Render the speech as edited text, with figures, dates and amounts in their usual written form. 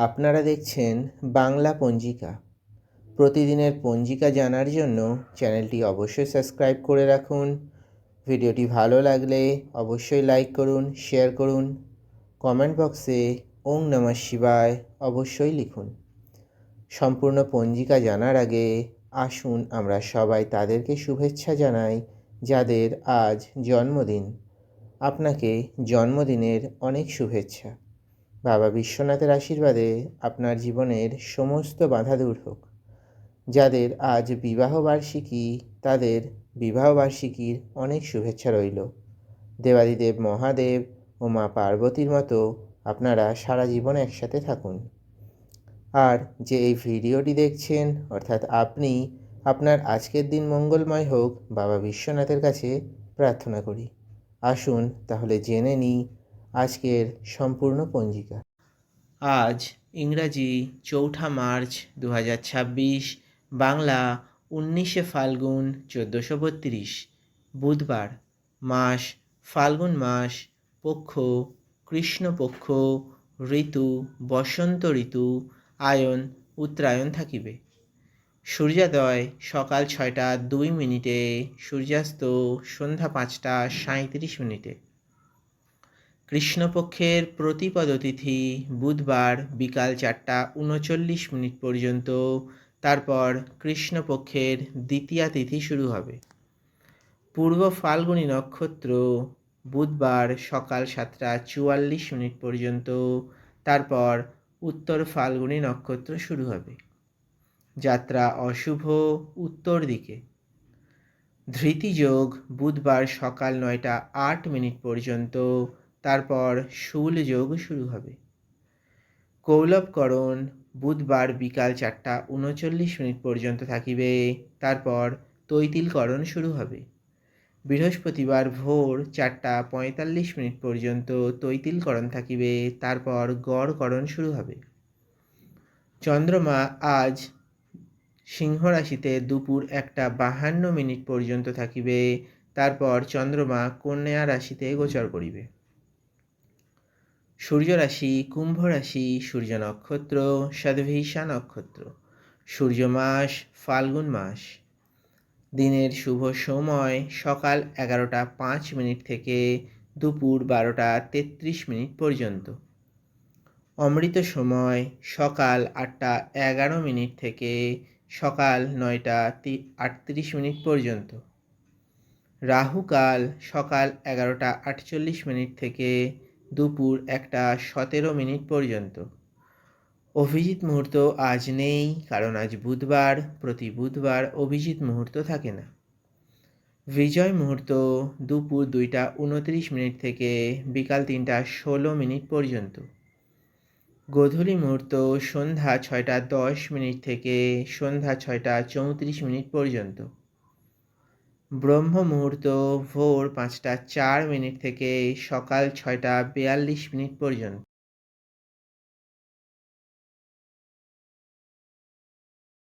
আপনারা দেখছেন বাংলা পঞ্জিকা। প্রতিদিনের পঞ্জিকা জানার জন্য চ্যানেলটি অবশ্যই সাবস্ক্রাইব করে রাখুন। ভিডিওটি ভালো লাগলে অবশ্যই লাইক করুন, শেয়ার করুন। কমেন্ট বক্সে ওং নমঃ শিবায় অবশ্যই লিখুন। সম্পূর্ণ পঞ্জিকা জানার আগে আসুন আমরা সবাই তাদেরকে শুভেচ্ছা জানাই যাদের আজ জন্মদিন। আপনাকে জন্মদিনের অনেক শুভেচ্ছা। বাবা বিশ্বনাথের আশীর্বাদে আপনার জীবনের সমস্ত বাধা দূর হোক। যাদের আজ বিবাহবার্ষিকী তাদের বিবাহবার্ষিকীর অনেক শুভেচ্ছা রইল। দেবাদিদেব মহাদেব ও মা পার্বতীর মতো আপনারা সারা জীবন একসাথে থাকুন। আর যে এই ভিডিওটি দেখছেন অর্থাৎ আপনি, আপনার আজকের দিন মঙ্গলময় হোক বাবা বিশ্বনাথের কাছে প্রার্থনা করি। আসুন তাহলে জেনে নিই আজকের সম্পূর্ণ পঞ্জিকা। আজ ইংরাজি 4 মার্চ 2026, বাংলা 19 ফাল্গুন 1432, বুধবার, মাস ফাল্গুন মাস, পক্ষ কৃষ্ণপক্ষ, ঋতু বসন্ত ঋতু, আয়ন উত্তরায়ণ থাকিবে। সূর্যোদয় সকাল 6টা 2 মিনিটে, সূর্যাস্ত সন্ধ্যা 5টা 37 মিনিটে। কৃষ্ণপক্ষের প্রতিপদ তিথি বুধবার বিকাল 4টা 39 মিনিট পর্যন্ত, তারপর কৃষ্ণপক্ষের দ্বিতীয়া তিথি শুরু হবে। পূর্ব ফাল্গুনী নক্ষত্র বুধবার সকাল 7টা 44 মিনিট পর্যন্ত, তারপর উত্তর ফাল্গুনী নক্ষত্র শুরু হবে। যাত্রা অশুভ উত্তর দিকে। ধৃতিযোগ বুধবার সকাল 9টা 8 মিনিট পর্যন্ত, তারপর শূল যোগ শুরু হবে। কৌলবকরণ বুধবার বিকাল 4টা 39 মিনিট পর্যন্ত থাকিবে, তারপর তৈতিলকরণ শুরু হবে। বৃহস্পতিবার ভোর 4টা 45 মিনিট পর্যন্ত তৈতিলকরণ থাকিবে, তারপর গড়করণ শুরু হবে। চন্দ্রমা আজ সিংহ রাশিতে দুপুর 1টা 52 মিনিট পর্যন্ত থাকিবে, তারপর চন্দ্রমা কন্যা রাশিতে গোচর করিবে। সূর্য রাশি কুম্ভ রাশি, সূর্য নক্ষত্র শতভিষা নক্ষত্র, সূর্য মাস ফাল্গুন মাস। দিনের শুভ সময় সকাল 11টা 5 মিনিট থেকে দুপুর 12টা 33 মিনিট পর্যন্ত। অমৃত সময় সকাল 8টা 11 মিনিট থেকে সকাল 9টা 38 মিনিট পর্যন্ত। রাহুকাল সকাল 11টা 48 মিনিট থেকে দুপুর 1টা 17 মিনিট পর্যন্ত। অভিজিৎ মুহূর্ত আজ নেই, কারণ আজ বুধবার, প্রতি বুধবার অভিজিৎ মুহূর্ত থাকে না। বিজয় মুহূর্ত দুপুর 2টা 29 মিনিট থেকে বিকাল 3টা 16 মিনিট পর্যন্ত। গোধূলি মুহূর্ত সন্ধ্যা 6টা 10 মিনিট থেকে সন্ধ্যা 6টা 34 মিনিট পর্যন্ত। ব্রহ্ম মুহূর্ত ভোর 5টা 4 মিনিট থেকে সকাল 6টা 42 মিনিট পর্যন্ত।